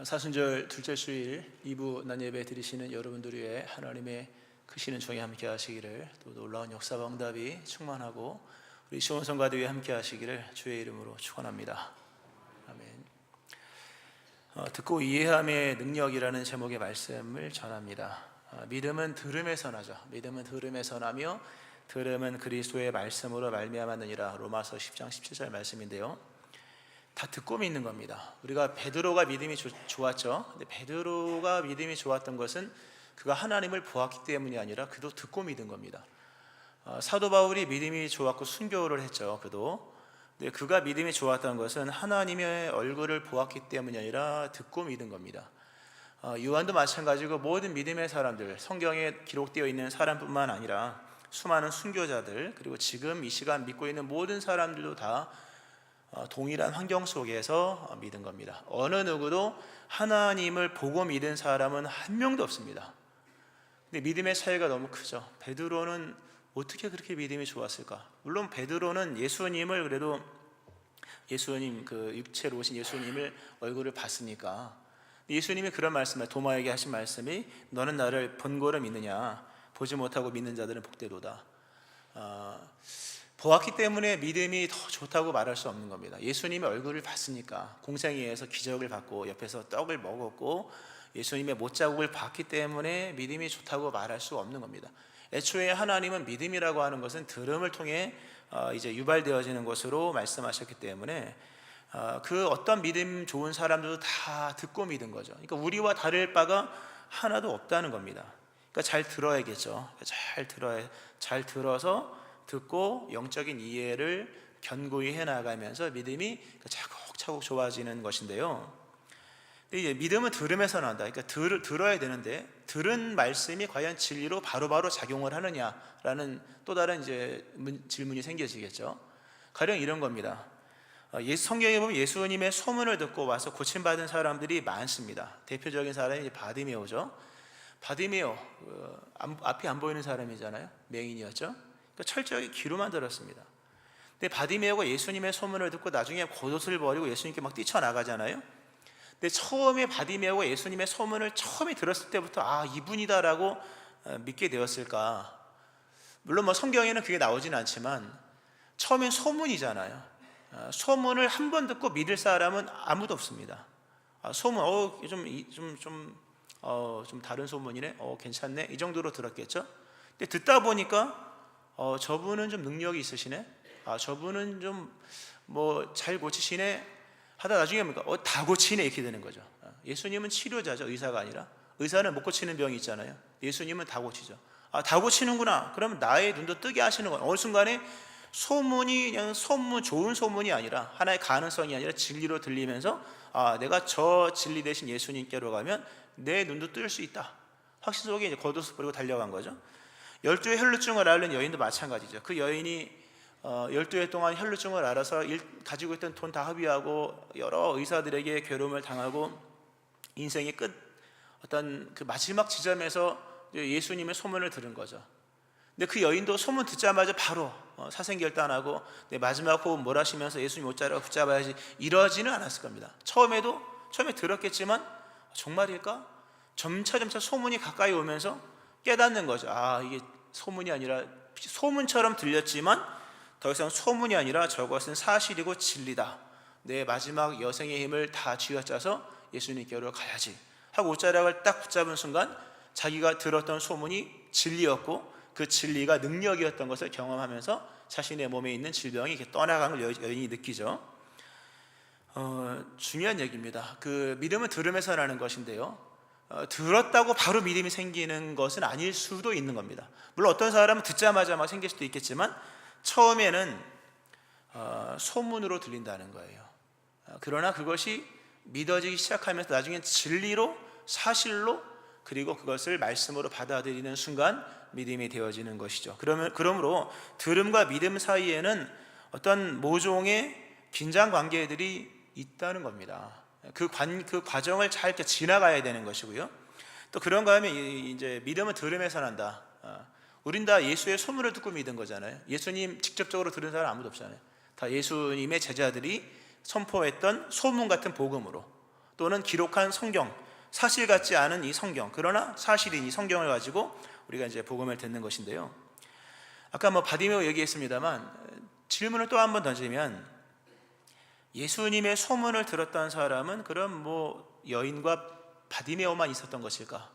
사순절 둘째 주일 2부 낮예배 드리시는 여러분들 위해 하나님의 크시는 종이 함께 하시기를, 또 놀라운 역사와 응답이 충만하고 우리 시온 성가대 위에 함께 하시기를 주의 이름으로 축원합니다. 아멘. 듣고 이해함의 능력이라는 제목의 말씀을 전합니다. 믿음은 들음에서 나죠. 믿음은 들음에서 나며 들음은 그리스도의 말씀으로 말미암았느니라. 로마서 10장 17절 말씀인데요, 다 듣고 믿는 겁니다. 우리가 베드로가 믿음이 좋았죠. 근데 베드로가 믿음이 좋았던 것은 그가 하나님을 보았기 때문이 아니라 그도 듣고 믿은 겁니다. 사도 바울이 믿음이 좋았고 순교를 했죠. 근데 그가 믿음이 좋았던 것은 하나님의 얼굴을 보았기 때문이 아니라 듣고 믿은 겁니다. 요한도 마찬가지고 모든 믿음의 사람들, 성경에 기록되어 있는 사람뿐만 아니라 수많은 순교자들, 그리고 지금 이 시간 믿고 있는 모든 사람들도 다 동일한 환경 속에서 믿은 겁니다. 어느 누구도 하나님을 보고 믿은 사람은 한 명도 없습니다. 근데 믿음의 차이가 너무 크죠. 베드로는 어떻게 그렇게 믿음이 좋았을까? 물론 베드로는 예수님을, 그래도 예수님, 그 육체로 오신 예수님을 얼굴을 봤으니까, 예수님이 그런 말씀을, 도마에게 하신 말씀이 너는 나를 본고로 믿느냐, 보지 못하고 믿는 자들은 복되도다. 보았기 때문에 믿음이 더 좋다고 말할 수 없는 겁니다. 예수님의 얼굴을 봤으니까, 공생애에서 기적을 받고 옆에서 떡을 먹었고 예수님의 못자국을 봤기 때문에 믿음이 좋다고 말할 수 없는 겁니다. 애초에 하나님은 믿음이라고 하는 것은 들음을 통해 이제 유발되어지는 것으로 말씀하셨기 때문에 그 어떤 믿음 좋은 사람들도 다 듣고 믿은 거죠. 그러니까 우리와 다를 바가 하나도 없다는 겁니다. 그러니까 잘 들어야겠죠. 잘 들어서 듣고 영적인 이해를 견고히 해나가면서 믿음이 차곡차곡 좋아지는 것인데요. 근데 이제 믿음은 들음에서 난다. 그러니까 들어야 되는데, 들은 말씀이 과연 진리로 바로바로 작용을 하느냐라는 또 다른 이제 질문이 생겨지겠죠. 가령 이런 겁니다. 성경에 보면 예수님의 소문을 듣고 와서 고침받은 사람들이 많습니다. 대표적인 사람이 바디메오죠. 바디메오, 앞이 안 보이는 사람이잖아요. 맹인이었죠. 철저하게 귀로만 들었습니다. 근데 바디메오가 예수님의 소문을 듣고 나중에 겉옷을 버리고 예수님께 막 뛰쳐나가잖아요. 근데 처음에 바디메오가 예수님의 소문을 처음에 들었을 때부터 이분이다라고 믿게 되었을까? 물론 뭐 성경에는 그게 나오진 않지만 처음엔 소문이잖아요. 소문을 한 번 듣고 믿을 사람은 아무도 없습니다. 소문, 좀 다른 소문이네, 괜찮네, 이 정도로 들었겠죠. 근데 듣다 보니까 저분은 좀 능력이 있으시네, 저분은 좀 뭐 잘 고치시네 하다 나중에 뭡니까? 다 고치네, 이렇게 되는 거죠. 예수님은 치료자죠, 의사가 아니라. 의사는 못 고치는 병이 있잖아요. 예수님은 다 고치죠. 다 고치는구나, 그러면 나의 눈도 뜨게 하시는 거예요. 어느 순간에 소문이 그냥 좋은 소문이 아니라, 하나의 가능성이 아니라 진리로 들리면서 내가 저 진리 되신 예수님께로 가면 내 눈도 뜰 수 있다. 확신 속에 이제 겉옷을 버리고 달려간 거죠. 12의 혈루증을 앓는 여인도 마찬가지죠. 그 여인이 12해 동안 혈루증을 앓아서 가지고 있던 돈 다 허비하고 여러 의사들에게 괴로움을 당하고 인생의 끝, 어떤 그 마지막 지점에서 예수님의 소문을 들은 거죠. 근데 그 여인도 소문 듣자마자 바로 사생결단하고 내 마지막 호흡 몰아쉬면서 예수님 옷자락을 붙잡아야지, 이러지는 않았을 겁니다. 처음에 들었겠지만 정말일까? 점차 소문이 가까이 오면서 깨닫는 거죠. 이게 소문이 아니라, 소문처럼 들렸지만 더 이상 소문이 아니라 저것은 사실이고 진리다. 내 마지막 여생의 힘을 다 쥐어짜서 예수님께로 가야지 하고 옷자락을 딱 붙잡은 순간 자기가 들었던 소문이 진리였고 그 진리가 능력이었던 것을 경험하면서 자신의 몸에 있는 질병이 이렇게 떠나가는 걸 여인이 느끼죠. 중요한 얘기입니다. 그 믿음은 들음에서 나는 것인데요, 들었다고 바로 믿음이 생기는 것은 아닐 수도 있는 겁니다. 물론 어떤 사람은 듣자마자 막 생길 수도 있겠지만 처음에는 소문으로 들린다는 거예요. 그러나 그것이 믿어지기 시작하면서 나중엔 진리로, 사실로, 그리고 그것을 말씀으로 받아들이는 순간 믿음이 되어지는 것이죠. 그러므로 들음과 믿음 사이에는 어떤 모종의 긴장 관계들이 있다는 겁니다. 그 과정을 잘 이렇게 지나가야 되는 것이고요. 또 그런가 하면 이제 믿음은 들음에서 난다. 우린 다 예수의 소문을 듣고 믿은 거잖아요. 예수님 직접적으로 들은 사람 아무도 없잖아요. 다 예수님의 제자들이 선포했던 소문 같은 복음으로, 또는 기록한 성경, 사실 같지 않은 이 성경, 그러나 사실인 이 성경을 가지고 우리가 이제 복음을 듣는 것인데요. 아까 바디메오 얘기했습니다만 질문을 또 한 번 던지면, 예수님의 소문을 들었던 사람은 그럼 여인과 바디메오만 있었던 것일까?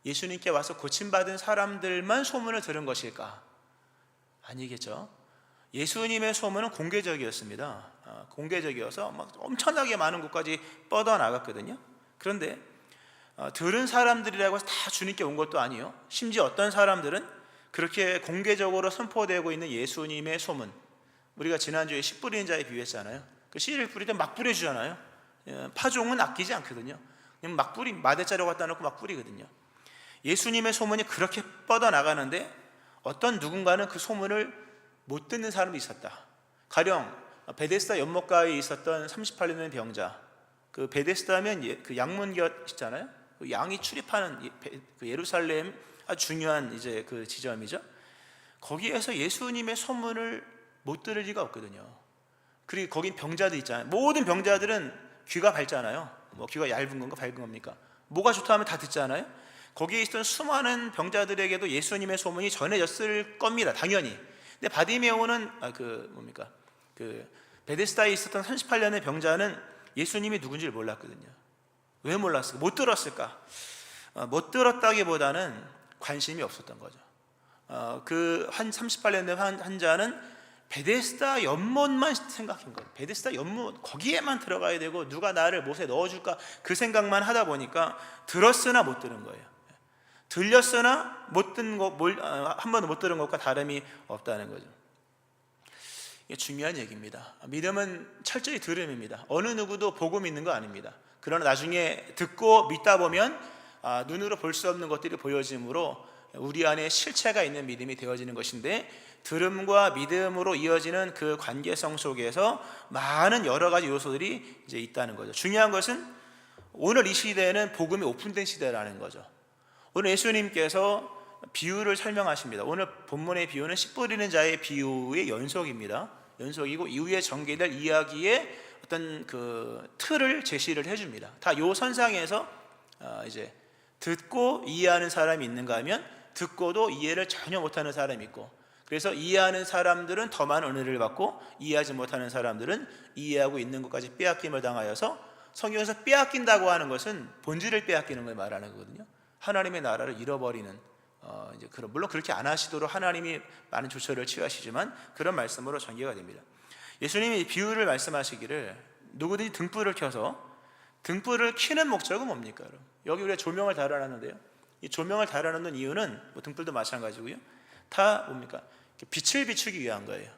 예수님께 와서 고침받은 사람들만 소문을 들은 것일까? 아니겠죠. 예수님의 소문은 공개적이었습니다. 공개적이어서 엄청나게 많은 곳까지 뻗어나갔거든요. 그런데 들은 사람들이라고 해서 다 주님께 온 것도 아니에요. 심지어 어떤 사람들은 그렇게 공개적으로 선포되고 있는 예수님의 소문, 우리가 지난주에 씨 뿌리는 자에 비유했잖아요. 그 씨를 뿌릴 때 막 뿌려주잖아요. 파종은 아끼지 않거든요. 그냥 막 마대자루 갖다 놓고 막 뿌리거든요. 예수님의 소문이 그렇게 뻗어나가는데 어떤 누군가는 그 소문을 못 듣는 사람이 있었다. 가령 베데스다 연못가에 있었던 38년 된 병자, 그 베데스다면 그 양문곁 있잖아요. 그 양이 출입하는 그 예루살렘 아주 중요한 이제 그 지점이죠. 거기에서 예수님의 소문을 못 들을 리가 없거든요. 그리고 거긴 병자들 있잖아요. 모든 병자들은 귀가 밝잖아요. 귀가 얇은 건가 밝은 겁니까? 뭐가 좋다 하면 다 듣잖아요. 거기에 있던 수많은 병자들에게도 예수님의 소문이 전해졌을 겁니다. 당연히. 근데 바디메오는 그 베데스다에 있었던 38년의 병자는 예수님이 누군지를 몰랐거든요. 왜 몰랐을까? 못 들었을까? 못 들었다기보다는 관심이 없었던 거죠. 그 한 38년 된 환자는 베데스다 연못만 생각한 거예요. 베데스다 연못, 거기에만 들어가야 되고 누가 나를 못에 넣어줄까, 그 생각만 하다 보니까 들었으나 못 들은 거예요. 들렸으나 못 듣는 거, 한 번도 못 들은 것과 다름이 없다는 거죠. 이게 중요한 얘기입니다. 믿음은 철저히 들음입니다. 어느 누구도 복음 있는 거 아닙니다. 그러나 나중에 듣고 믿다 보면 눈으로 볼 수 없는 것들이 보여지므로 우리 안에 실체가 있는 믿음이 되어지는 것인데, 들음과 믿음으로 이어지는 그 관계성 속에서 많은 여러 가지 요소들이 이제 있다는 거죠. 중요한 것은 오늘 이 시대에는 복음이 오픈된 시대라는 거죠. 오늘 예수님께서 비유를 설명하십니다. 오늘 본문의 비유는 씨 뿌리는 자의 비유의 연속입니다. 연속이고 이후에 전개될 이야기의 어떤 그 틀을 제시를 해줍니다. 다 요 선상에서 이제 듣고 이해하는 사람이 있는가 하면 듣고도 이해를 전혀 못하는 사람이 있고, 그래서 이해하는 사람들은 더 많은 은혜를 받고 이해하지 못하는 사람들은 이해하고 있는 것까지 빼앗김을 당하여서, 성경에서 빼앗긴다고 하는 것은 본질을 빼앗기는 걸 말하는 거거든요. 하나님의 나라를 잃어버리는 이제 물론 그렇게 안 하시도록 하나님이 많은 조처를 취하시지만 그런 말씀으로 전개가 됩니다. 예수님이 비유를 말씀하시기를 누구든지 등불을 켜서, 등불을 켜는 목적은 뭡니까? 여기 우리가 조명을 달아놨는데요. 이 조명을 달아놓는 이유는 등불도 마찬가지고요. 다 뭡니까? 빛을 비추기 위한 거예요.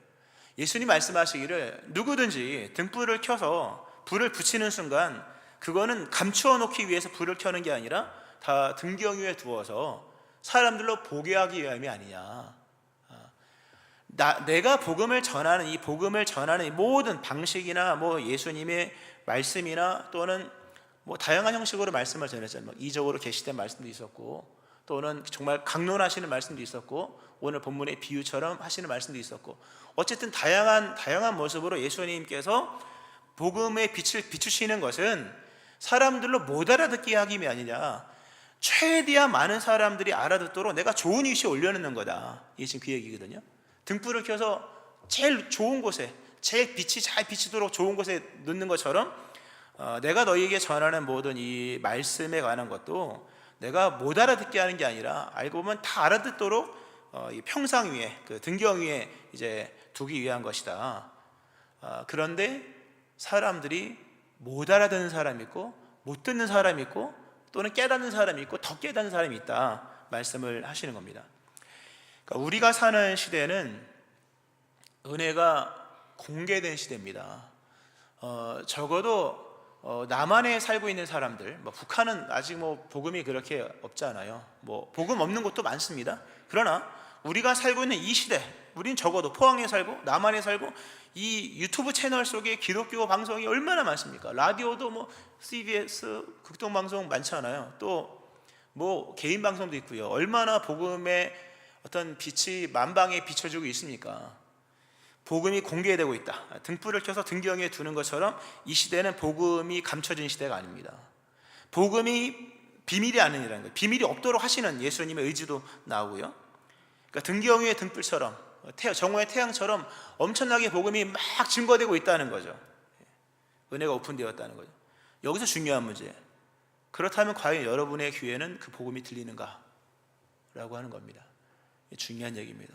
예수님 말씀하시기를 누구든지 등불을 켜서 불을 붙이는 순간 그거는 감추어 놓기 위해서 불을 켜는 게 아니라 다 등경 위에 두어서 사람들로 보게 하기 위함이 아니냐. 내가 복음을 전하는 이 복음을 전하는 이 모든 방식이나 예수님의 말씀이나 또는 다양한 형식으로 말씀을 전했잖아요. 이적으로 계시된 말씀도 있었고, 또는 정말 강론하시는 말씀도 있었고, 오늘 본문의 비유처럼 하시는 말씀도 있었고, 어쨌든 다양한 모습으로 예수님께서 복음의 빛을 비추시는 것은 사람들로 못 알아듣게 하기 위함이 아니냐, 최대한 많은 사람들이 알아듣도록 내가 좋은 위치에 올려놓는 거다. 이게 지금 그 얘기거든요. 등불을 켜서 제일 좋은 곳에, 제일 빛이 잘 비치도록 좋은 곳에 놓는 것처럼 내가 너희에게 전하는 모든 이 말씀에 관한 것도 내가 못 알아듣게 하는 게 아니라 알고 보면 다 알아듣도록 이 평상 위에, 그 등경 위에 이제 두기 위한 것이다. 그런데 사람들이 못 알아듣는 사람이 있고 못 듣는 사람이 있고 또는 깨닫는 사람이 있고 더 깨닫는 사람이 있다 말씀을 하시는 겁니다. 그러니까 우리가 사는 시대는 은혜가 공개된 시대입니다. 적어도 남한에 살고 있는 사람들, 북한은 아직 복음이 그렇게 없잖아요. 복음 없는 곳도 많습니다. 그러나 우리가 살고 있는 이 시대, 우린 적어도 포항에 살고 남한에 살고 이 유튜브 채널 속에 기독교 방송이 얼마나 많습니까? 라디오도 CBS 극동방송 많잖아요. 또 개인 방송도 있고요. 얼마나 복음의 어떤 빛이 만방에 비춰지고 있습니까? 복음이 공개되고 있다. 등불을 켜서 등경에 두는 것처럼 이 시대는 복음이 감춰진 시대가 아닙니다. 복음이 비밀이 아니라는 거예요. 비밀이 없도록 하시는 예수님의 의지도 나오고요. 그러니까 등경 위의 등불처럼 정오의 태양처럼 엄청나게 복음이 막 증거되고 있다는 거죠. 은혜가 오픈되었다는 거죠. 여기서 중요한 문제. 그렇다면 과연 여러분의 귀에는 그 복음이 들리는가? 라고 하는 겁니다. 중요한 얘기입니다.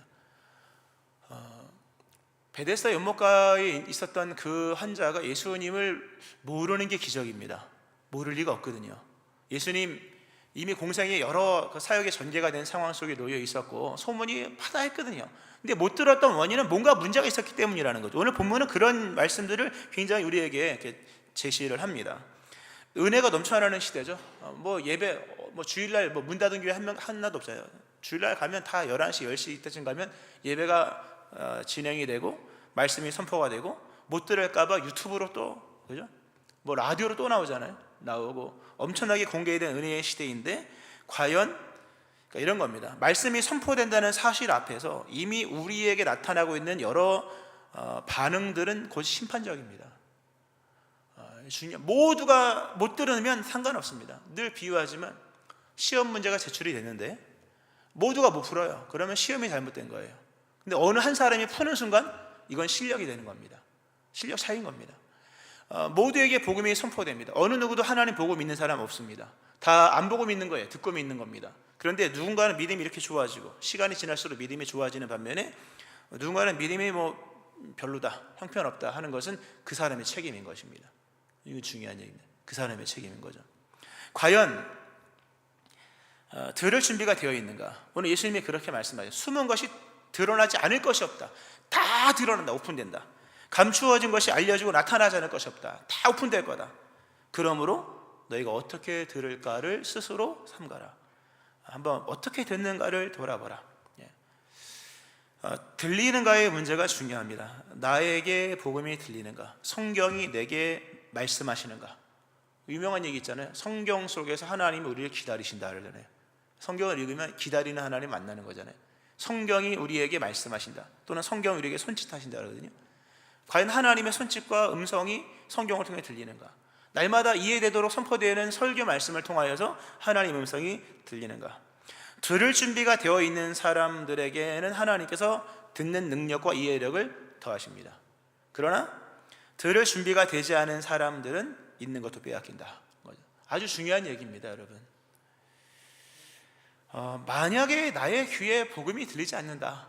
베데스다 연못가에 있었던 그 환자가 예수님을 모르는 게 기적입니다. 모를 리가 없거든요. 예수님 이미 공생의 여러 사역의 전개가 된 상황 속에 놓여 있었고 소문이 파다했거든요. 근데 못 들었던 원인은 뭔가 문제가 있었기 때문이라는 거죠. 오늘 본문은 그런 말씀들을 굉장히 우리에게 이렇게 제시를 합니다. 은혜가 넘쳐나는 시대죠. 예배 주일날 문 닫은 교회 하나도 없어요. 주일날 가면 다 11시 10시 때쯤 가면 예배가 진행이 되고 말씀이 선포가 되고 못 들을까봐 유튜브로 또 그죠? 라디오로 또 나오고 엄청나게 공개된 은혜의 시대인데 과연 그러니까 이런 겁니다. 말씀이 선포된다는 사실 앞에서 이미 우리에게 나타나고 있는 여러 반응들은 곧 심판적입니다. 모두가 못 들으면 상관없습니다. 늘 비유하지만 시험 문제가 제출이 됐는데 모두가 못 풀어요. 그러면 시험이 잘못된 거예요. 근데 어느 한 사람이 푸는 순간 이건 실력이 되는 겁니다. 실력 차이인 겁니다. 모두에게 복음이 선포됩니다. 어느 누구도 하나님 보고 믿는 사람 없습니다. 다 안 보고 믿는 거예요. 듣고 믿는 겁니다. 그런데 누군가는 믿음이 이렇게 좋아지고 시간이 지날수록 믿음이 좋아지는 반면에 누군가는 믿음이 별로다, 형편없다 하는 것은 그 사람의 책임인 것입니다. 이거 중요한 얘기입니다. 그 사람의 책임인 거죠. 과연 들을 준비가 되어 있는가? 오늘 예수님이 그렇게 말씀하세요. 숨은 것이 드러나지 않을 것이 없다. 다 드러난다. 오픈된다. 감추어진 것이 알려지고 나타나지 않을 것이 없다. 다 오픈될 거다. 그러므로 너희가 어떻게 들을까를 스스로 삼가라. 한번 어떻게 듣는가를 돌아보라. 들리는가의 문제가 중요합니다. 나에게 복음이 들리는가? 성경이 내게 말씀하시는가? 유명한 얘기 있잖아요. 성경 속에서 하나님이 우리를 기다리신다 그러잖아요. 성경을 읽으면 기다리는 하나님 만나는 거잖아요. 성경이 우리에게 말씀하신다 또는 성경이 우리에게 손짓하신다 그러거든요. 과연 하나님의 손짓과 음성이 성경을 통해 들리는가? 날마다 이해되도록 선포되는 설교 말씀을 통하여서 하나님의 음성이 들리는가? 들을 준비가 되어 있는 사람들에게는 하나님께서 듣는 능력과 이해력을 더하십니다. 그러나 들을 준비가 되지 않은 사람들은 있는 것도 빼앗긴다. 아주 중요한 얘기입니다, 여러분. 만약에 나의 귀에 복음이 들리지 않는다,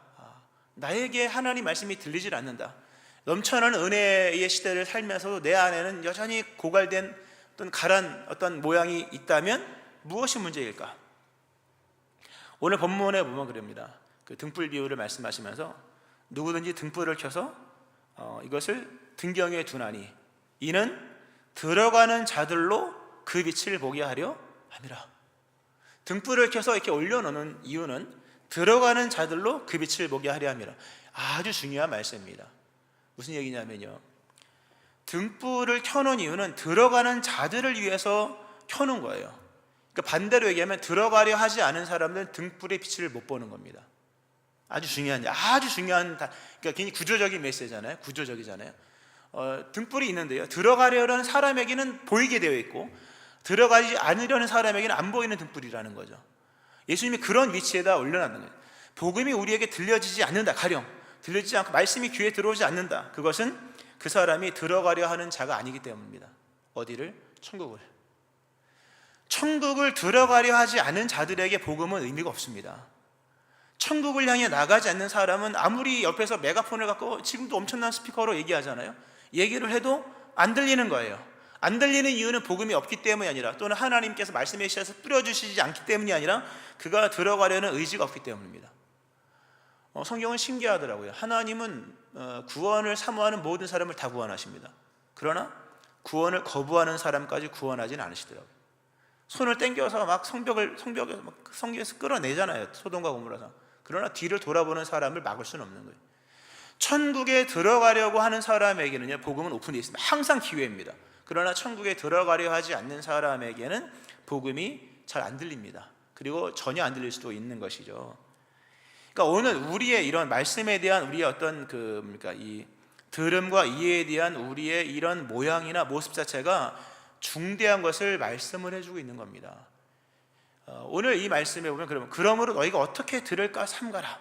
나에게 하나님 말씀이 들리질 않는다, 넘쳐나는 은혜의 시대를 살면서도 내 안에는 여전히 고갈된 어떤 가란 어떤 모양이 있다면 무엇이 문제일까? 오늘 본문에 보면 그럽니다. 그 등불 비유를 말씀하시면서 누구든지 등불을 켜서 이것을 등경에 두나니 이는 들어가는 자들로 그 빛을 보게 하려 함이라. 등불을 켜서 이렇게 올려놓는 이유는 들어가는 자들로 그 빛을 보게 하려 함이라. 아주 중요한 말씀입니다. 무슨 얘기냐면요, 등불을 켜놓은 이유는 들어가는 자들을 위해서 켜놓은 거예요. 그러니까 반대로 얘기하면 들어가려 하지 않은 사람들은 등불의 빛을 못 보는 겁니다. 아주 중요한 그러니까 굉장히 구조적인 메시지잖아요. 구조적이잖아요. 등불이 있는데요, 들어가려는 사람에게는 보이게 되어 있고 들어가지 않으려는 사람에게는 안 보이는 등불이라는 거죠. 예수님이 그런 위치에다 올려놨는 거예요. 복음이 우리에게 들려지지 않는다, 가령 들려지지 않고 말씀이 귀에 들어오지 않는다, 그것은 그 사람이 들어가려 하는 자가 아니기 때문입니다. 어디를? 천국을 들어가려 하지 않은 자들에게 복음은 의미가 없습니다. 천국을 향해 나가지 않는 사람은 아무리 옆에서 메가폰을 갖고 지금도 엄청난 스피커로 얘기하잖아요. 얘기를 해도 안 들리는 거예요. 안 들리는 이유는 복음이 없기 때문이 아니라, 또는 하나님께서 말씀의 씨앗을 뿌려주시지 않기 때문이 아니라 그가 들어가려는 의지가 없기 때문입니다. 성경은 신기하더라고요. 하나님은 구원을 사모하는 모든 사람을 다 구원하십니다. 그러나 구원을 거부하는 사람까지 구원하지는 않으시더라고요. 손을 땡겨서 막 성벽에서 끌어내잖아요, 소돔과 고모라서. 그러나 뒤를 돌아보는 사람을 막을 수는 없는 거예요. 천국에 들어가려고 하는 사람에게는요, 복음은 오픈되어 있습니다. 항상 기회입니다. 그러나 천국에 들어가려 하지 않는 사람에게는 복음이 잘 안 들립니다. 그리고 전혀 안 들릴 수도 있는 것이죠. 그러니까 오늘 우리의 이런 말씀에 대한 우리의 어떤 이 들음과 이해에 대한 우리의 이런 모양이나 모습 자체가 중대한 것을 말씀을 해주고 있는 겁니다. 오늘 이 말씀에 보면 그러므로 너희가 어떻게 들을까 삼가라.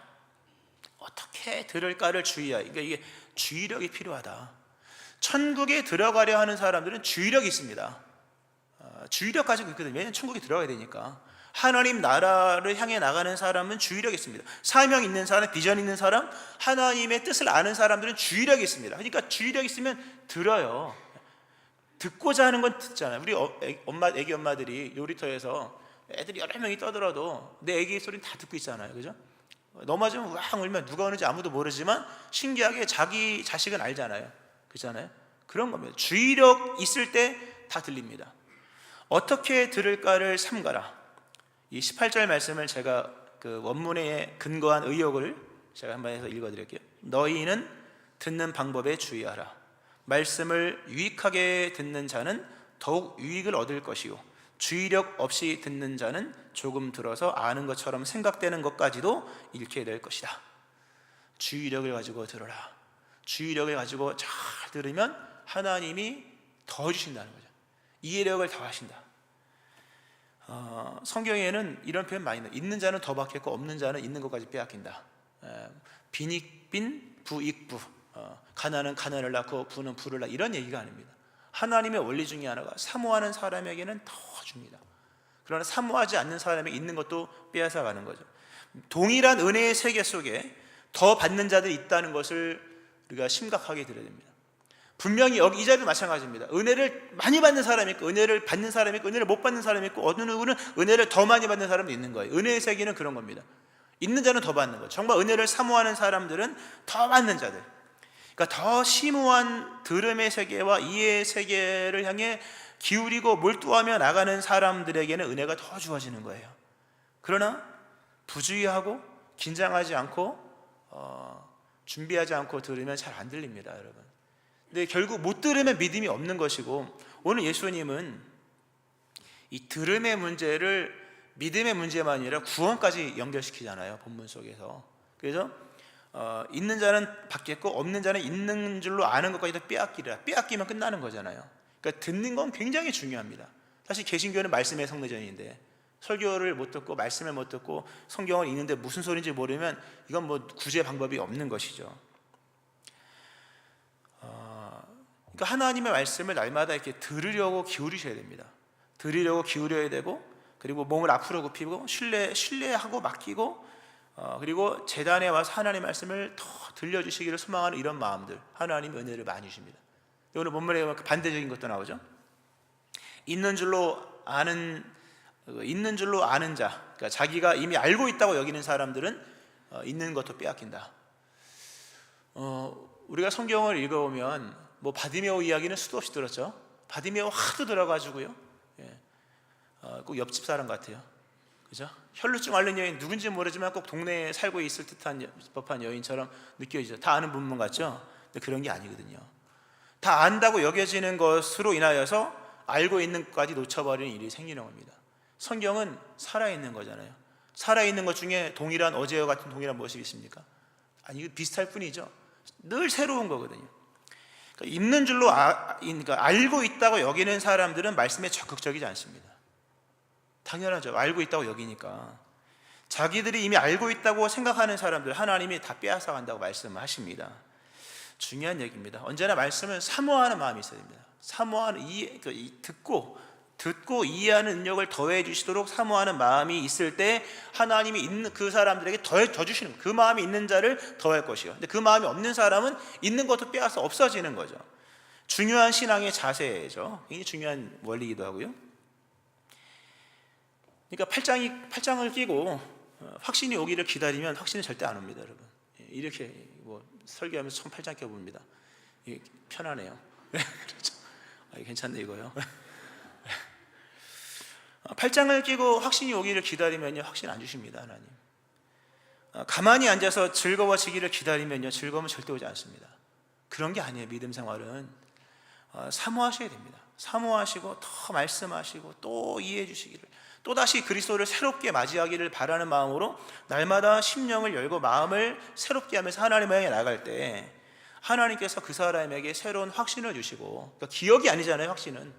어떻게 들을까를 주의하라. 그러니까 이게 주의력이 필요하다. 천국에 들어가려 하는 사람들은 주의력이 있습니다. 주의력 가지고 있거든요. 왜냐하면 천국에 들어가야 되니까. 하나님 나라를 향해 나가는 사람은 주의력이 있습니다. 사명 있는 사람, 비전 있는 사람, 하나님의 뜻을 아는 사람들은 주의력이 있습니다. 그러니까 주의력이 있으면 들어요. 듣고자 하는 건 듣잖아요. 우리 애기 엄마들이 놀이터에서 애들이 여러 명이 떠들어도 내 애기 소리는 다 듣고 있잖아요. 그죠? 넘어지면 우왕 울면 누가 오는지 아무도 모르지만 신기하게 자기 자식은 알잖아요. 그렇잖아요? 그런 겁니다. 주의력 있을 때 다 들립니다. 어떻게 들을까를 삼가라. 이 18절 말씀을 제가 그 원문에 근거한 의역을 제가 한번 해서 읽어드릴게요. 너희는 듣는 방법에 주의하라. 말씀을 유익하게 듣는 자는 더욱 유익을 얻을 것이요 주의력 없이 듣는 자는 조금 들어서 아는 것처럼 생각되는 것까지도 잃게 될 것이다. 주의력을 가지고 들어라. 주의력을 가지고 잘 들으면 하나님이 더 주신다는 거죠. 이해력을 더하신다. 성경에는 이런 표현 많이 나와요. 있는 자는 더 받겠고 없는 자는 있는 것까지 빼앗긴다. 빈익빈 부익부. 가난은 가난을 낳고 부는 부를 낳고 이런 얘기가 아닙니다. 하나님의 원리 중에 하나가 사모하는 사람에게는 더 줍니다. 그러나 사모하지 않는 사람에게 있는 것도 빼앗아 가는 거죠. 동일한 은혜의 세계 속에 더 받는 자들이 있다는 것을 우리가 심각하게 들어야 됩니다. 분명히 여기 이 자리도 마찬가지입니다. 은혜를 많이 받는 사람이 있고 은혜를 받는 사람이 있고 은혜를 못 받는 사람이 있고 어느 누구는 은혜를 더 많이 받는 사람도 있는 거예요. 은혜의 세계는 그런 겁니다. 있는 자는 더 받는 거죠. 정말 은혜를 사모하는 사람들은 더 받는 자들, 그러니까 더 심오한 들음의 세계와 이해의 세계를 향해 기울이고 몰두하며 나가는 사람들에게는 은혜가 더 주어지는 거예요. 그러나 부주의하고 긴장하지 않고 준비하지 않고 들으면 잘 안 들립니다, 여러분. 근데 결국 못 들으면 믿음이 없는 것이고, 오늘 예수님은 이 들음의 문제를 믿음의 문제만 아니라 구원까지 연결시키잖아요, 본문 속에서. 그래서 있는 자는 받겠고 없는 자는 있는 줄로 아는 것까지도 빼앗기라. 빼앗기면 끝나는 거잖아요. 그러니까 듣는 건 굉장히 중요합니다. 사실 개신교는 말씀의 성내전인데 설교를 못 듣고 말씀을 못 듣고 성경을 읽는데 무슨 소리인지 모르면 이건 뭐 구제 방법이 없는 것이죠. 그러니까 하나님의 말씀을 날마다 이렇게 들으려고 기울이셔야 됩니다. 들으려고 기울여야 되고, 그리고 몸을 앞으로 굽히고 신뢰하고 맡기고, 그리고 제단에 와서 하나님의 말씀을 더 들려주시기를 소망하는 이런 마음들, 하나님의 은혜를 많이 주십니다. 오늘 본문에 보면 반대적인 것도 나오죠. 있는 줄로 아는 자, 그러니까 자기가 이미 알고 있다고 여기는 사람들은 있는 것도 빼앗긴다. 우리가 성경을 읽어보면 뭐 바디메오 이야기는 수도 없이 들었죠. 바디메오 하도 들어가지고요. 꼭 옆집 사람 같아요. 그죠? 혈루증 앓는 여인 누군지 모르지만 꼭 동네에 살고 있을 듯한 법한 여인처럼 느껴지죠. 다 아는 분문 같죠? 근데 그런 게 아니거든요. 다 안다고 여겨지는 것으로 인하여서 알고 있는 것까지 놓쳐버리는 일이 생기는 겁니다. 성경은 살아있는 거잖아요. 살아있는 것 중에 동일한 어제와 같은 동일한 모습이 있습니까? 아니, 비슷할 뿐이죠. 늘 새로운 거거든요. 그러니까 있는 줄로 그러니까 알고 있다고 여기는 사람들은 말씀에 적극적이지 않습니다. 당연하죠. 알고 있다고 여기니까. 자기들이 이미 알고 있다고 생각하는 사람들 하나님이 다 빼앗아 간다고 말씀하십니다. 중요한 얘기입니다. 언제나 말씀은 사모하는 마음이 있어야 됩니다. 사모하는 듣고 이해하는 능력을 더해 주시도록 사모하는 마음이 있을 때 하나님이 있는 그 사람들에게 더 주시는 거예요. 그 마음이 있는 자를 더할 것이요. 근데 그 마음이 없는 사람은 있는 것도 빼앗아 없어지는 거죠. 중요한 신앙의 자세죠. 굉장히 중요한 원리이기도 하고요. 그러니까 팔짱을 끼고 확신이 오기를 기다리면 확신은 절대 안 옵니다, 여러분. 이렇게 뭐 설교하면서 손 팔짱 껴봅니다. 이게 편하네요. 그렇죠. 괜찮네 이거요. 팔짱을 끼고 확신이 오기를 기다리면요, 확신 안 주십니다, 하나님. 가만히 앉아서 즐거워지기를 기다리면요, 즐거움은 절대 오지 않습니다. 그런 게 아니에요. 믿음 생활은 사모하셔야 됩니다. 사모하시고 더 말씀하시고 또 이해해 주시기를, 또다시 그리스도를 새롭게 맞이하기를 바라는 마음으로 날마다 심령을 열고 마음을 새롭게 하면서 하나님을 향해 나갈 때 하나님께서 그 사람에게 새로운 확신을 주시고, 그러니까 기억이 아니잖아요. 확신은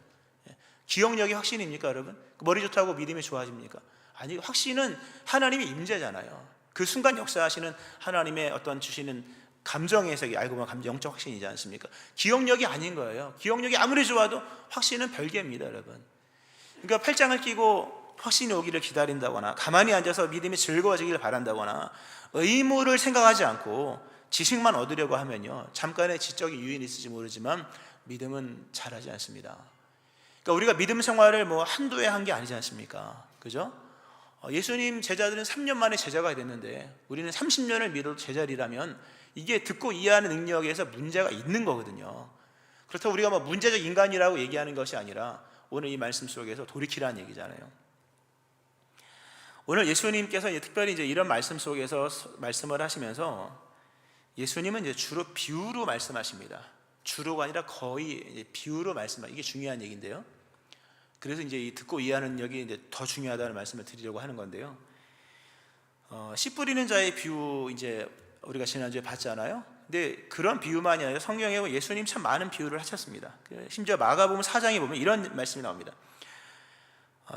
기억력이 확신입니까 여러분? 머리 좋다고 믿음이 좋아집니까? 아니, 확신은 하나님의 임재잖아요. 그 순간 역사하시는 하나님의 어떤 주시는 감정의 세계, 알고 보면 영적 확신이지 않습니까? 기억력이 아닌 거예요. 기억력이 아무리 좋아도 확신은 별개입니다 여러분. 그러니까 팔짱을 끼고 확신이 오기를 기다린다거나 가만히 앉아서 믿음이 즐거워지기를 바란다거나 의무를 생각하지 않고 지식만 얻으려고 하면요, 잠깐의 지적인 유인이 있을지 모르지만 믿음은 자라지 않습니다. 그러니까 우리가 믿음 생활을 뭐 한두 해 한 게 아니지 않습니까? 그죠? 예수님 제자들은 3년 만에 제자가 됐는데 우리는 30년을 믿어도 제자리라면 이게 듣고 이해하는 능력에서 문제가 있는 거거든요. 그렇다고 우리가 뭐 문제적 인간이라고 얘기하는 것이 아니라 오늘 이 말씀 속에서 돌이키라는 얘기잖아요. 오늘 예수님께서 특별히 이런 말씀 속에서 말씀을 하시면서 예수님은 주로 비유로 말씀하십니다. 주로가 아니라 거의 비유로 말씀하십니다. 이게 중요한 얘기인데요. 그래서 이 듣고 이해하는 능력이 더 중요하다는 말씀을 드리려고 하는 건데요. 씨 뿌리는 자의 비유 우리가 지난주에 봤잖아요. 근데 그런 비유만이 아니라 성경에 예수님 참 많은 비유를 하셨습니다. 심지어 마가복음 4장에 보면 이런 말씀이 나옵니다.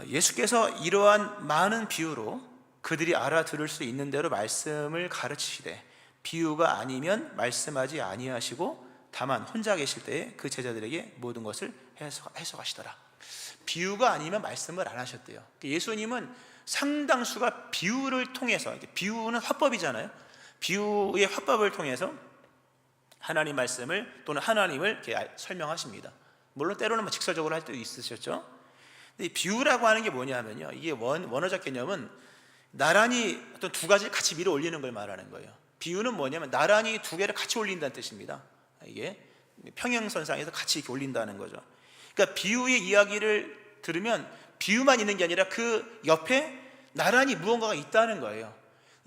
예수께서 이러한 많은 비유로 그들이 알아들을 수 있는 대로 말씀을 가르치시되 비유가 아니면 말씀하지 아니하시고 다만 혼자 계실 때에 그 제자들에게 모든 것을 해석하시더라. 비유가 아니면 말씀을 안 하셨대요. 예수님은 상당수가 비유를 통해서, 비유는 화법이잖아요. 비유의 화법을 통해서 하나님 말씀을 또는 하나님을 이렇게 설명하십니다. 물론 때로는 직설적으로 할 때도 있으셨죠. 근데 비유라고 하는 게 뭐냐면요, 이게 원어적 개념은 나란히 어떤 두 가지를 같이 밀어 올리는 걸 말하는 거예요. 비유는 뭐냐면 나란히 두 개를 같이 올린다는 뜻입니다. 이게 평행선상에서 같이 이렇게 올린다는 거죠. 그러니까 비유의 이야기를 들으면 비유만 있는 게 아니라 그 옆에 나란히 무언가가 있다는 거예요.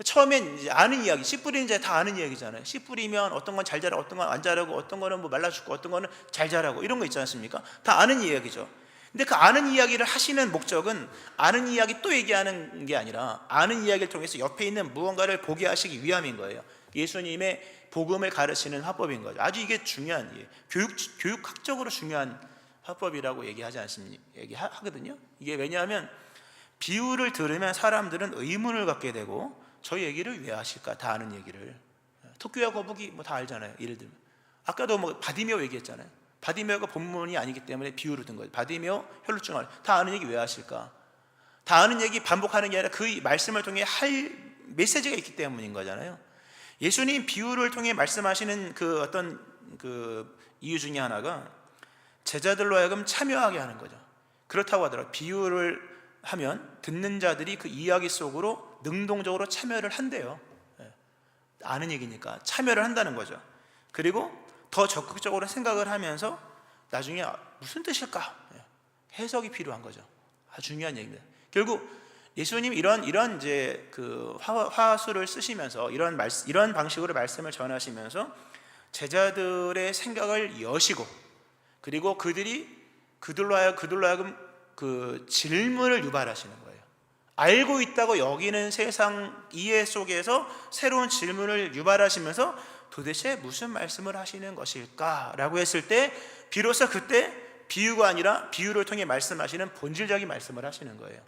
처음엔 아는 이야기, 씨 뿌리는 자 다 아는 이야기잖아요. 씨 뿌리면 어떤 건 잘 자라고 어떤 건 안 자라고 어떤 거는 뭐 말라 죽고 어떤 거는 잘 자라고 이런 거 있지 않습니까? 다 아는 이야기죠. 근데 그 아는 이야기를 하시는 목적은 아는 이야기 또 얘기하는 게 아니라 아는 이야기를 통해서 옆에 있는 무언가를 보게 하시기 위함인 거예요. 예수님의 복음을 가르치는 화법인 거죠. 아주 이게 중요한 교육학적으로 중요한 화법이라고 얘기하거든요. 이게 왜냐하면 비유를 들으면 사람들은 의문을 갖게 되고 저 얘기를 왜 하실까? 다 아는 얘기를. 토끼와 거북이 뭐 다 알잖아요. 예를 들면 아까도 뭐 바디메오 얘기했잖아요. 바디메오가 본문이 아니기 때문에 비유로 든 거예요. 바디메오 혈루증 다 아는 얘기 왜 하실까? 다 아는 얘기 반복하는 게 아니라 그 말씀을 통해 할 메시지가 있기 때문인 거잖아요. 예수님 비유를 통해 말씀하시는 그 어떤 그 이유 중에 하나가 제자들로 하여금 참여하게 하는 거죠. 그렇다고 하더라도 비유를 하면 듣는 자들이 그 이야기 속으로 능동적으로 참여를 한대요. 아는 얘기니까 참여를 한다는 거죠. 그리고 더 적극적으로 생각을 하면서 나중에 무슨 뜻일까? 해석이 필요한 거죠. 아주 중요한 얘기입니다. 결국 예수님이 이런 이제 그 화수를 쓰시면서 이런 방식으로 말씀을 전하시면서 제자들의 생각을 여시고 그리고 그들로 하여금 그 질문을 유발하시는 거예요. 알고 있다고 여기는 세상 이해 속에서 새로운 질문을 유발하시면서 도대체 무슨 말씀을 하시는 것일까라고 했을 때 비로소 그때 비유가 아니라 비유를 통해 말씀하시는 본질적인 말씀을 하시는 거예요.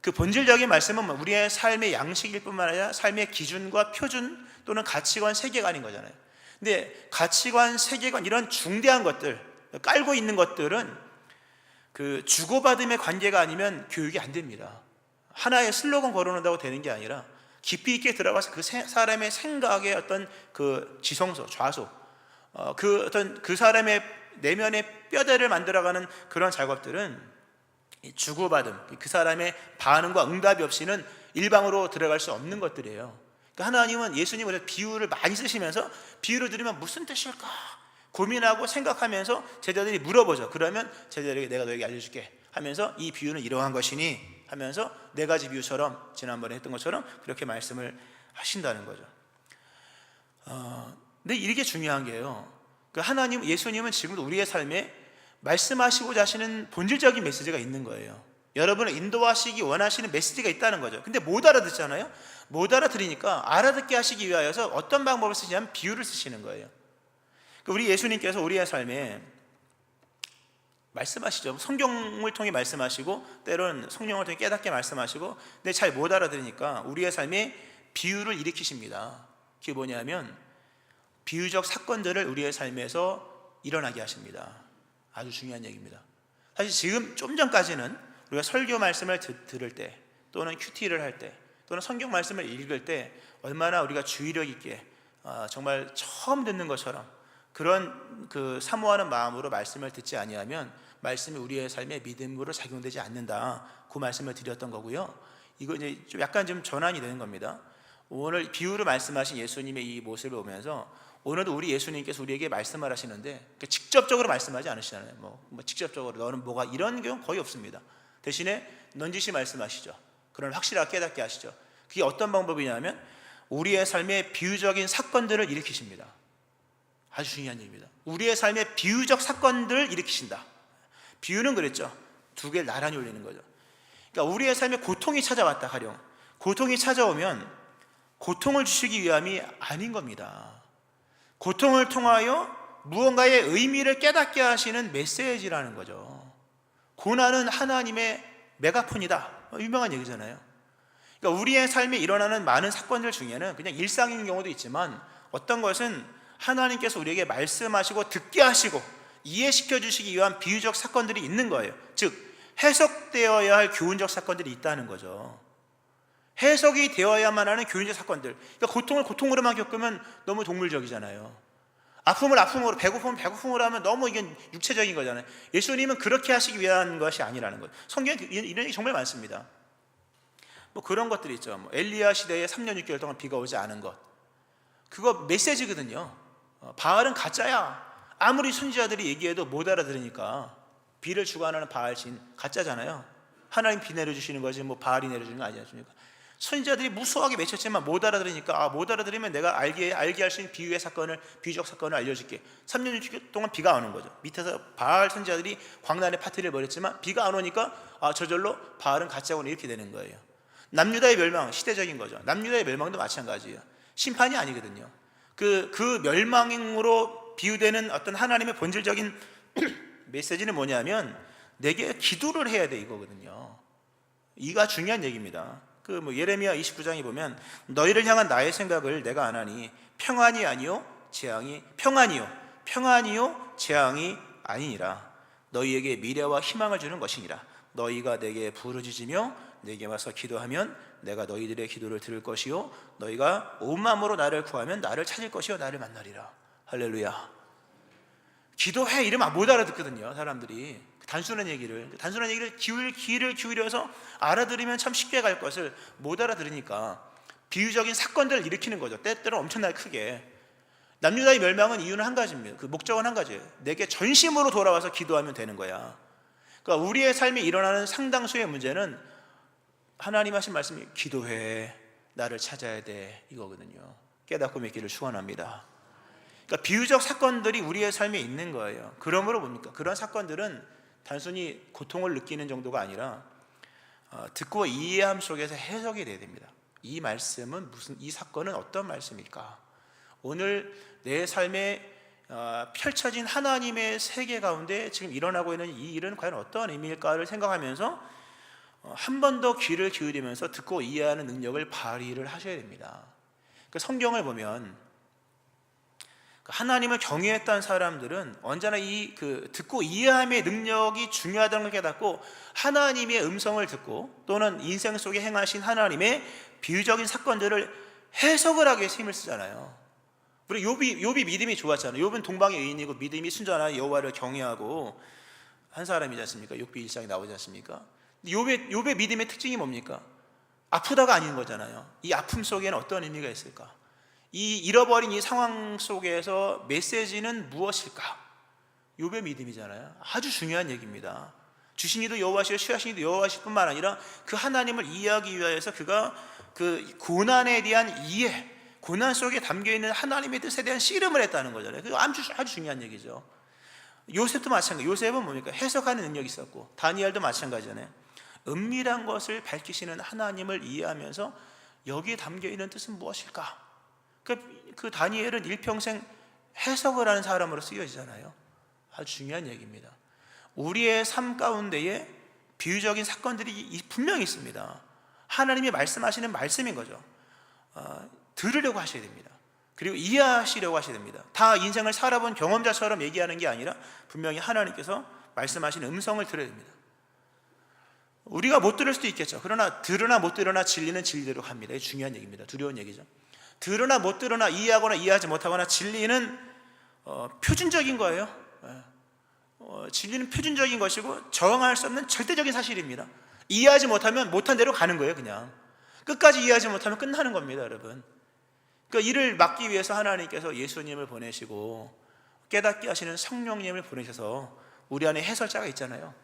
그 본질적인 말씀은 우리의 삶의 양식일 뿐만 아니라 삶의 기준과 표준 또는 가치관 세계관인 거잖아요. 근데 가치관 세계관 이런 중대한 것들 깔고 있는 것들은 그 주고받음의 관계가 아니면 교육이 안 됩니다. 하나의 슬로건 걸어놓는다고 되는 게 아니라 깊이 있게 들어가서 그 사람의 생각의 어떤 그 지성소, 좌소, 그 사람의 내면의 뼈대를 만들어가는 그런 작업들은 주고받음, 그 사람의 반응과 응답이 없이는 일방으로 들어갈 수 없는 것들이에요. 그러니까 하나님은 예수님은 비유를 많이 쓰시면서 비유를 들으면 무슨 뜻일까 고민하고 생각하면서 제자들이 물어보죠. 그러면 제자들에게 내가 너에게 알려줄게 하면서 이 비유는 이러한 것이니 하면서 네 가지 비유처럼 지난번에 했던 것처럼 그렇게 말씀을 하신다는 거죠. 근데 이게 중요한 게요. 그 예수님은 지금도 우리의 삶에 말씀하시고자 하시는 본질적인 메시지가 있는 거예요. 여러분을 인도하시기 원하시는 메시지가 있다는 거죠. 근데 못 알아듣잖아요. 못 알아들으니까 알아듣게 하시기 위하여서 어떤 방법을 쓰시냐면 비유를 쓰시는 거예요. 우리 예수님께서 우리의 삶에 말씀하시죠. 성경을 통해 말씀하시고 때로는 성령을 통해 깨닫게 말씀하시고, 근데 잘 못 알아들으니까 우리의 삶에 비유를 일으키십니다. 그게 뭐냐면 비유적 사건들을 우리의 삶에서 일어나게 하십니다. 아주 중요한 얘기입니다. 사실 지금 좀 전까지는 우리가 설교 말씀을 들을 때, 또는 큐티를 할 때, 또는 성경 말씀을 읽을 때 얼마나 우리가 주의력 있게 정말 처음 듣는 것처럼 그런 사모하는 마음으로 말씀을 듣지 아니하면 말씀이 우리의 삶에 믿음으로 작용되지 않는다, 그 말씀을 드렸던 거고요. 이거 이제 좀 약간 좀 전환이 되는 겁니다. 오늘 비유로 말씀하신 예수님의 이 모습을 보면서 오늘도 우리 예수님께서 우리에게 말씀을 하시는데 직접적으로 말씀하지 않으시잖아요. 뭐 직접적으로 너는 뭐가, 이런 경우 거의 없습니다. 대신에 넌지시 말씀하시죠. 그런 확실하게 깨닫게 하시죠. 그게 어떤 방법이냐면 우리의 삶에 비유적인 사건들을 일으키십니다. 아주 중요한 얘기입니다. 우리의 삶에 비유적 사건들을 일으키신다. 비유는 그랬죠. 두 개를 나란히 올리는 거죠. 그러니까 우리의 삶에 고통이 찾아왔다 가령, 고통이 찾아오면 고통을 주시기 위함이 아닌 겁니다. 고통을 통하여 무언가의 의미를 깨닫게 하시는 메시지라는 거죠. 고난은 하나님의 메가폰이다, 유명한 얘기잖아요. 그러니까 우리의 삶에 일어나는 많은 사건들 중에는 그냥 일상인 경우도 있지만 어떤 것은 하나님께서 우리에게 말씀하시고 듣게 하시고 이해시켜 주시기 위한 비유적 사건들이 있는 거예요. 즉 해석되어야 할 교훈적 사건들이 있다는 거죠. 해석이 되어야만 하는 교훈적 사건들. 그러니까 고통을 고통으로만 겪으면 너무 동물적이잖아요. 아픔을 아픔으로, 배고픔을 배고픔으로 하면 너무 이게 육체적인 거잖아요. 예수님은 그렇게 하시기 위한 것이 아니라는 거예요. 성경에 이런 얘기 정말 많습니다. 뭐 그런 것들이 있죠. 엘리야 시대에 3년 6개월 동안 비가 오지 않은 것, 그거 메시지거든요. 바알은 가짜야. 아무리 선지자들이 얘기해도 못 알아들으니까 비를 주관하는 바알신 가짜잖아요. 하나님 비 내려주시는 거지 뭐 바알이 내려주는 거 아니지 않습니까? 선지자들이 무수하게 맺혔지만 못 알아들으니까 못 알아들으면 내가 알게 할 수 있는 비유의 사건을, 비유적 사건을 알려줄게. 3년 6개월 동안 비가 안 온 거죠. 밑에서 바알 선지자들이 광란의 파티를 벌였지만 비가 안 오니까 저절로 바알은 가짜구나, 이렇게 되는 거예요. 남유다의 멸망, 시대적인 거죠. 남유다의 멸망도 마찬가지예요. 심판이 아니거든요. 그 멸망으로 비유되는 어떤 하나님의 본질적인 메시지는 뭐냐면 내게 기도를 해야 돼, 이거거든요. 이가 중요한 얘기입니다. 예레미야 29장에 보면 너희를 향한 나의 생각을 내가 아나니 평안이 아니요 재앙이, 평안이요 재앙이 아니니라. 너희에게 미래와 희망을 주는 것이니라. 너희가 내게 부르짖으며 내게 와서 기도하면 내가 너희들의 기도를 들을 것이요 너희가 온 마음으로 나를 구하면 나를 찾을 것이요 나를 만나리라. 할렐루야. 기도해 이러면 못 알아듣거든요. 사람들이 단순한 얘기를 귀를 기울여서 알아들으면 참 쉽게 갈 것을 못 알아들으니까 비유적인 사건들을 일으키는 거죠. 때때로 엄청나게 크게. 남유다의 멸망은 이유는 한 가지입니다. 그 목적은 한 가지예요. 내게 전심으로 돌아와서 기도하면 되는 거야. 그러니까 우리의 삶에 일어나는 상당수의 문제는 하나님 하신 말씀이 기도해, 나를 찾아야 돼, 이거거든요. 깨닫고 믿기를 축원합니다. 그러니까 비유적 사건들이 우리의 삶에 있는 거예요. 그러므로 뭡니까? 그런 사건들은 단순히 고통을 느끼는 정도가 아니라 듣고 이해함 속에서 해석이 돼야 됩니다. 이 말씀은 이 사건은 어떤 말씀일까? 오늘 내 삶에 펼쳐진 하나님의 세계 가운데 지금 일어나고 있는 이 일은 과연 어떤 의미일까를 생각하면서 한 번 더 귀를 기울이면서 듣고 이해하는 능력을 발휘를 하셔야 됩니다. 그러니까 성경을 보면 하나님을 경외했던 사람들은 언제나 듣고 이해함의 능력이 중요하다는 걸 깨닫고 하나님의 음성을 듣고 또는 인생 속에 행하신 하나님의 비유적인 사건들을 해석을 하기 위해서 힘을 쓰잖아요. 우리 욥이 믿음이 좋았잖아요. 욥은 동방의 의인이고 믿음이 순전한 여호와를 경외하고 한 사람이지 않습니까? 욥기 1장에 나오지 않습니까? 욥의 믿음의 특징이 뭡니까? 아프다가 아닌 거잖아요. 이 아픔 속에는 어떤 의미가 있을까? 이 잃어버린 이 상황 속에서 메시지는 무엇일까? 욥의 믿음이잖아요. 아주 중요한 얘기입니다. 주신 이도 여호와시요 취하신 이도 여호와실 뿐만 아니라 그 하나님을 이해하기 위하여서 그가 그 고난에 대한 이해, 고난 속에 담겨있는 하나님의 뜻에 대한 씨름을 했다는 거잖아요. 그거 아주 중요한 얘기죠. 요셉도 마찬가지예요. 요셉은 뭡니까? 해석하는 능력이 있었고 다니엘도 마찬가지잖아요. 은밀한 것을 밝히시는 하나님을 이해하면서 여기에 담겨있는 뜻은 무엇일까? 그 다니엘은 일평생 해석을 하는 사람으로 쓰여지잖아요. 아주 중요한 얘기입니다. 우리의 삶 가운데에 비유적인 사건들이 분명히 있습니다. 하나님이 말씀하시는 말씀인 거죠. 들으려고 하셔야 됩니다. 그리고 이해하시려고 하셔야 됩니다. 다 인생을 살아본 경험자처럼 얘기하는 게 아니라 분명히 하나님께서 말씀하시는 음성을 들어야 됩니다. 우리가 못 들을 수도 있겠죠. 그러나 들으나 못 들으나 진리는 진리대로 갑니다. 이게 중요한 얘기입니다. 두려운 얘기죠. 들으나 못 들으나 이해하거나 이해하지 못하거나 진리는 표준적인 거예요. 진리는 표준적인 것이고 저항할 수 없는 절대적인 사실입니다. 이해하지 못하면 못한 대로 가는 거예요. 그냥 끝까지 이해하지 못하면 끝나는 겁니다, 여러분. 그러니까 이를 막기 위해서 하나님께서 예수님을 보내시고 깨닫게 하시는 성령님을 보내셔서 우리 안에 해설자가 있잖아요.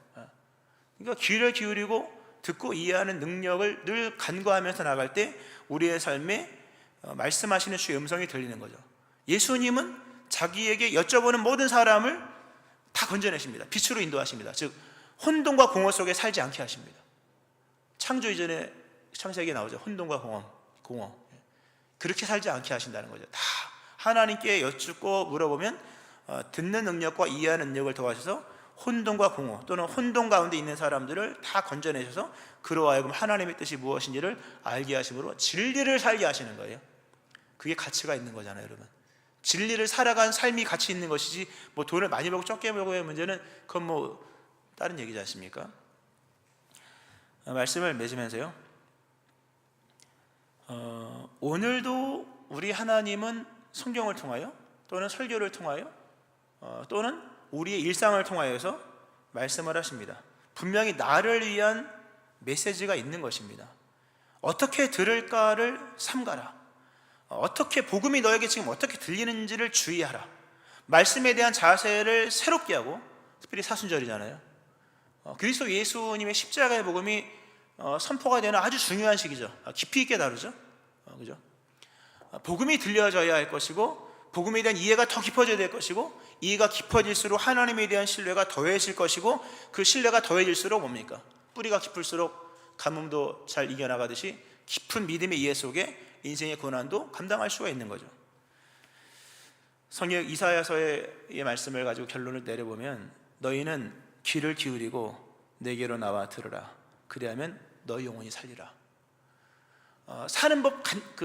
그러니까 귀를 기울이고 듣고 이해하는 능력을 늘 간구하면서 나갈 때 우리의 삶에 말씀하시는 주의 음성이 들리는 거죠. 예수님은 자기에게 여쭤보는 모든 사람을 다 건져내십니다. 빛으로 인도하십니다. 즉 혼돈과 공허 속에 살지 않게 하십니다. 창조 이전에 창세기에 나오죠. 혼돈과 공허. 그렇게 살지 않게 하신다는 거죠. 다 하나님께 여쭙고 물어보면 듣는 능력과 이해하는 능력을 더하셔서 혼돈과 공허 또는 혼돈 가운데 있는 사람들을 다 건져내셔서 그로 하여금 하나님의 뜻이 무엇인지를 알게 하심으로 진리를 살게 하시는 거예요. 그게 가치가 있는 거잖아요, 여러분. 진리를 살아간 삶이 가치 있는 것이지 뭐 돈을 많이 벌고 적게 벌고의 문제는 그건 뭐 다른 얘기지 않습니까? 말씀을 맺으면서요, 오늘도 우리 하나님은 성경을 통하여 또는 설교를 통하여 또는 우리의 일상을 통하여서 말씀을 하십니다. 분명히 나를 위한 메시지가 있는 것입니다. 어떻게 들을까를 삼가라. 어떻게 복음이 너에게 지금 어떻게 들리는지를 주의하라. 말씀에 대한 자세를 새롭게 하고, 특별히 사순절이잖아요. 그리스도 예수님의 십자가의 복음이 선포가 되는 아주 중요한 시기죠. 깊이 있게 다루죠. 그죠? 복음이 들려져야 할 것이고 복음에 대한 이해가 더 깊어져야 될 것이고 이해가 깊어질수록 하나님에 대한 신뢰가 더해질 것이고 그 신뢰가 더해질수록 뭡니까? 뿌리가 깊을수록 가뭄도 잘 이겨나가듯이 깊은 믿음의 이해 속에 인생의 고난도 감당할 수가 있는 거죠. 성경 이사야서의 말씀을 가지고 결론을 내려보면 너희는 귀를 기울이고 내게로 나와 들으라. 그리하면 너희 영혼이 살리라. 사는 법,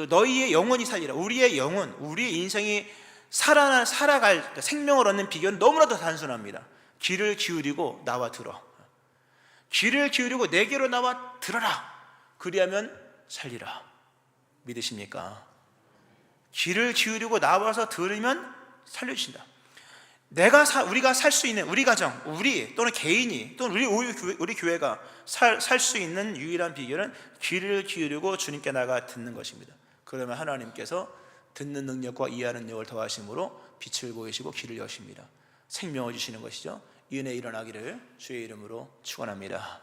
너희의 영혼이 살리라. 우리의 영혼, 우리의 인생이 살아갈 생명을 얻는 비결은 너무나도 단순합니다. 귀를 기울이고 나와 들어. 귀를 기울이고 내게로 나와 들어라. 그리하면 살리라. 믿으십니까? 귀를 기울이고 나와서 들으면 살려주신다. 우리가 살 수 있는, 우리 가정, 우리 또는 개인이 또는 우리 교회가 살 수 있는 유일한 비결은 귀를 기울이고 주님께 나가 듣는 것입니다. 그러면 하나님께서 듣는 능력과 이해하는 능력을 더하심으로 빛을 보이시고 길을 여십니다. 생명을 주시는 것이죠. 이 은혜 일어나기를 주의 이름으로 축원합니다.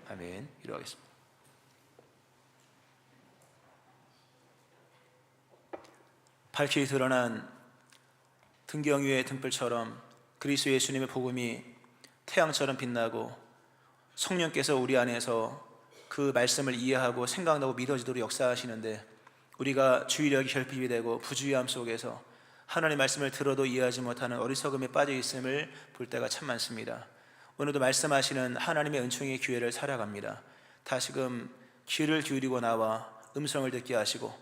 아멘. 기도하겠습니다. 밝히 드러난 등경 위의 등불처럼 그리스도 예수님의 복음이 태양처럼 빛나고 성령께서 우리 안에서 그 말씀을 이해하고 생각나고 믿어지도록 역사하시는데 우리가 주의력이 결핍이 되고 부주의함 속에서 하나님의 말씀을 들어도 이해하지 못하는 어리석음에 빠져 있음을 볼 때가 참 많습니다. 오늘도 말씀하시는 하나님의 은총의 기회를 살아갑니다. 다시금 귀를 기울이고 나와 음성을 듣게 하시고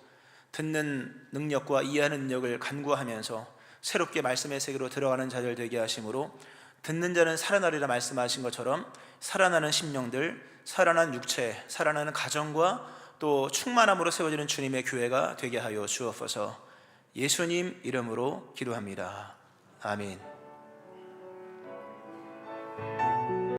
듣는 능력과 이해하는 능력을 간구하면서 새롭게 말씀의 세계로 들어가는 자들 되게 하심으로 듣는 자는 살아나리라 말씀하신 것처럼 살아나는 심령들, 살아나는 육체, 살아나는 가정과 또 충만함으로 세워지는 주님의 교회가 되게 하여 주옵소서. 예수님 이름으로 기도합니다. 아멘.